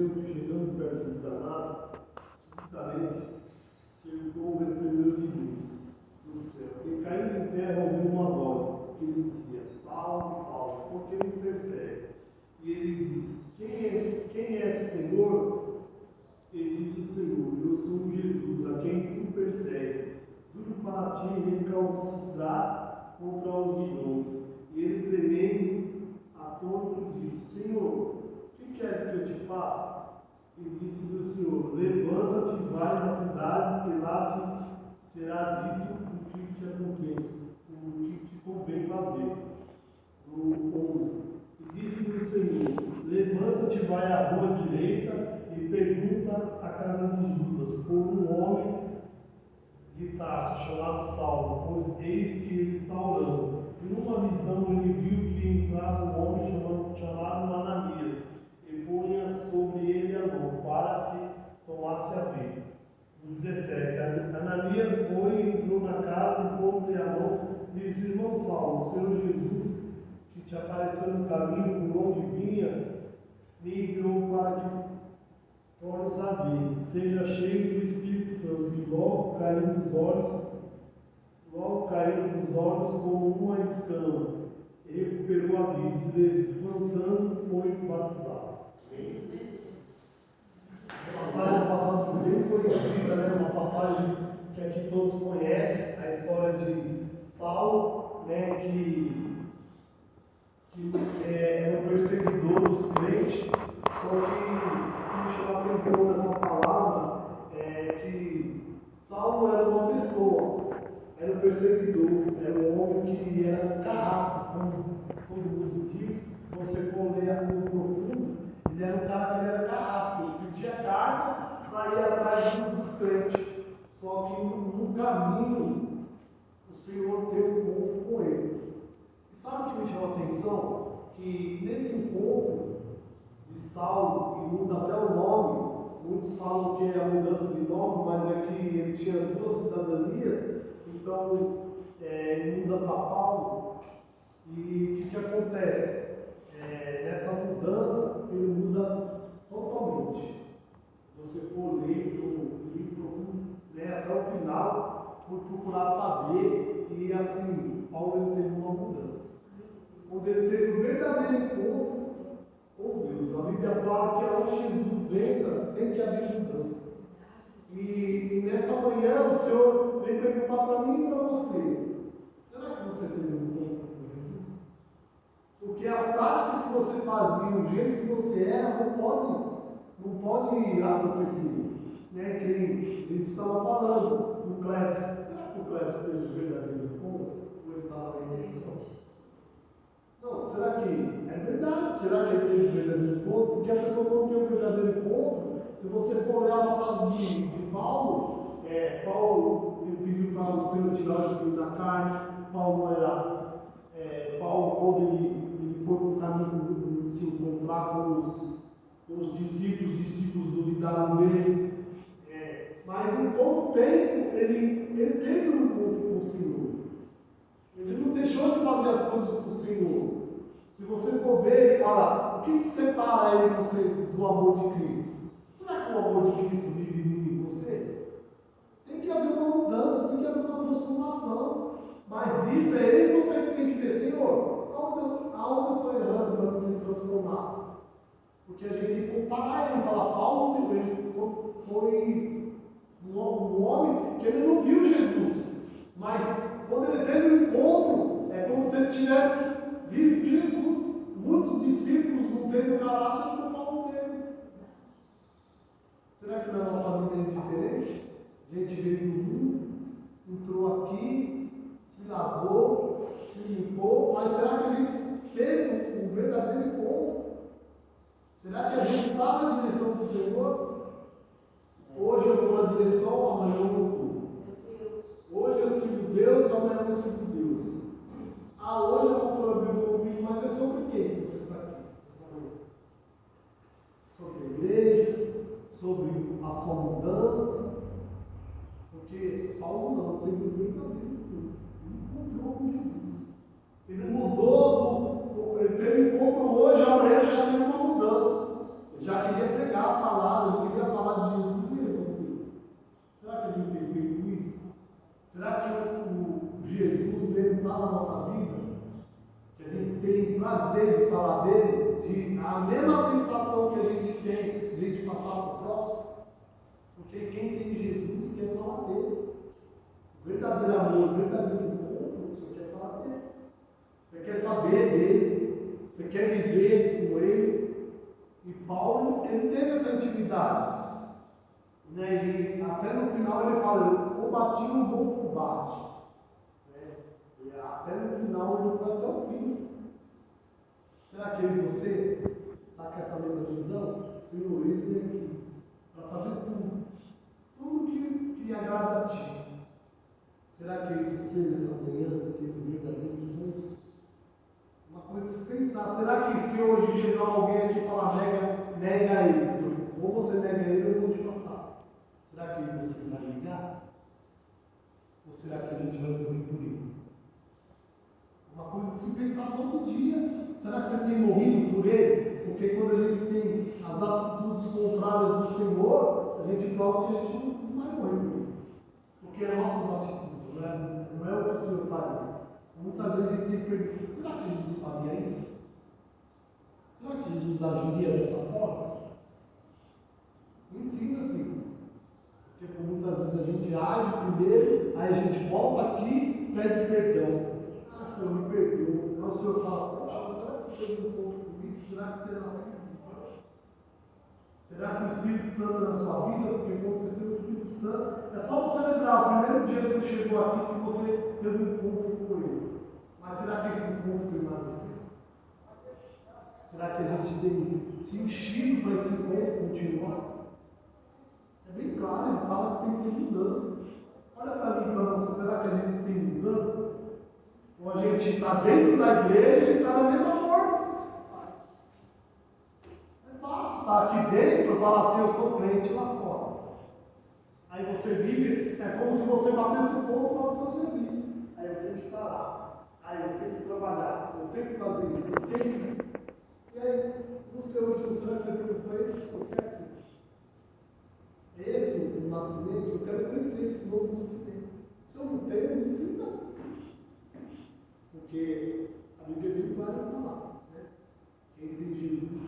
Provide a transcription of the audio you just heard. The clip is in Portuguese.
aconteceu que, chegando perto de Damasco, subitamente cercou o resplendor de luz do céu. E caindo em terra, ouviu uma voz que lhe dizia: Saulo, Saulo, por que me persegues? E ele disse: Quem és, Senhor? Ele disse: Senhor, eu sou Jesus, a quem tu persegues. Duro para ti recalcitrar contra os guidões. E ele, tremendo, atônito, disse: Senhor, o que queres que eu te faça? E disse o Senhor: Levanta-te, vai na cidade, e lá te será dito o que te acontece, o que te convém fazer. No 11. E disse-lhe o Senhor: Levanta-te, vai à rua direita e pergunta à casa de Judas por um homem de Tarso chamado Saulo, pois eis que ele está orando. E numa visão ele viu que entrava um homem chamado Ananias e punha sobre ele a mão para que tomasse a vida. 17. Ananias foi e entrou na casa e pondo-lhe a mão, disse: Irmão Saulo, o Senhor Jesus, que te apareceu no caminho por onde vinhas, me enviou para que tornes a ver, seja cheio do Espírito Santo. E logo caiu dos olhos como uma escama, e recuperou a vista, e levantando foi batizado. Uma passagem bem conhecida, né? Uma passagem que aqui todos conhecem, a história de Saulo, né? que era um perseguidor dos crentes. Só que o que me chama a atenção nessa palavra é que Saulo era uma pessoa, era um perseguidor, era um homem que era carrasco, como todo mundo diz. Se você for ler no profundo, ele era um cara que ele era carrasco, ele pedia cartas para ir atrás dos crentes. Só que no caminho o Senhor teve um encontro com ele. E sabe o que me chama a atenção? Que nesse encontro de Saulo, que muda até o nome, muitos falam que é a mudança de nome, mas é que eles tinham duas cidadanias, então ele muda para Paulo. E o que acontece? Nessa mudança, ele muda totalmente. Se você for ler o livro, né, até o final, for procurar saber, e assim, Paulo ele teve uma mudança. Quando ele teve o verdadeiro encontro com Deus, a Bíblia fala que onde Jesus entra, tem que haver mudança. E nessa manhã o Senhor vem perguntar para mim e para você: será que você teve um encontro com Jesus? Porque a prática que você fazia, o jeito que você era, não pode acontecer. Né? Que eles estavam falando do Cleves. Será que o Cleves teve o verdadeiro encontro? Ou ele estava na emoção? Não, será que é verdade? Será que ele teve o verdadeiro encontro? Porque a pessoa não tem o verdadeiro encontro. Se você for ler a passagem de Paulo, Paulo ele pediu para o Senhor tirar o espinho da carne. Paulo, quando ele foi para o caminho de se encontrar com os discípulos duvidaram dele. Mas em todo tempo ele teve um encontro com o Senhor. Ele não deixou de fazer as coisas com o Senhor. Se você for ver, ele fala: o que separa ele do amor de Cristo? Será que o amor de Cristo vive em mim e em você? Tem que haver uma mudança, tem que haver uma transformação. Mas isso é ele e você que tem que ver: Senhor, aonde eu estou errando para me ser transformado? Porque a gente compara ele, fala: Paulo foi um homem que ele não viu Jesus. Mas quando ele teve um encontro, é como se ele tivesse visto Jesus. Muitos discípulos não teve o caráter que o Paulo teve. Será que na nossa vida é diferente? A gente veio do mundo, entrou aqui, se lavou, se limpou, mas será que a gente teve o verdadeiro encontro? Será que a gente está na direção do Senhor? Hoje eu estou na direção, amanhã eu não estou. Hoje eu sigo Deus, amanhã eu não sigo Deus. Hoje a pastora brigou comigo, mas é sobre quem que você está aqui essa manhã? Sobre a igreja, sobre a sua mudança. Porque Paulo não teve o verdadeiro encontro. Ele encontrou com Jesus. Ele mudou, ele teve encontro hoje, amanhã já teve uma mudança. Ele já queria pregar. dele, a mesma sensação que a gente tem de passar para o próximo, porque quem tem Jesus quer falar dele. O verdadeiro amor, o verdadeiro encontro, você quer falar dele. Você quer saber dele, você quer viver com ele. E Paulo, ele teve essa intimidade. Né? E até no final ele fala, eu combati um bom combate. Né? E até no final ele foi até o fim. Será que eu e você está com essa mesma visão? Senhor, eu vim aqui para fazer tudo. Tudo que agrada a ti. Será que eu e você nessa manhã teve um verdadeiro encontro? Uma coisa de se pensar. Será que se hoje chegar alguém aqui e falar nega ele, ou você nega ele, eu vou te matar? Será que você vai ligar? Ou será que a gente vai morrer por ele? Uma coisa de se pensar todo dia. Será que você tem morrido por ele? Porque quando a gente tem as atitudes contrárias do Senhor, a gente prova que a gente não vai morrer por ele. Porque é nossas atitudes, não é o que o Senhor faria. Muitas vezes a gente tem que perguntar, será que Jesus sabia isso? Será que Jesus agiria dessa forma? Ensina assim. Porque por muitas vezes a gente age primeiro, aí a gente volta aqui e pede perdão. Ah, Senhor, me perdoa. Aí o Senhor fala, poxa, será que você teve um encontro comigo? Será que você nasceu? Será que o Espírito Santo é na sua vida? Porque quando você tem o Espírito Santo, é só você lembrar o primeiro dia que você chegou aqui que você teve um encontro com ele. Mas será que esse encontro permaneceu? Será que a gente tem se enchido para esse encontro continuar? É bem claro, ele fala que tem que ter mudança. Olha para mim e para você, será que a gente tem mudança? Ou a gente está dentro da igreja e está da mesma forma? É fácil estar aqui dentro e falar assim, eu sou crente lá fora. Aí você vive, é como se você batesse ponto para o seu serviço. Aí eu tenho que estar lá. Aí eu tenho que trabalhar. Eu tenho que fazer isso. Eu tenho que... E aí, no seu último será que você perguntou isso? O senhor quer ser? Esse o nascimento, eu quero conhecer esse novo nascimento. Se eu não tenho, me ensina. Porque a Bíblia é bem clara em falar. Né? Quem tem Jesus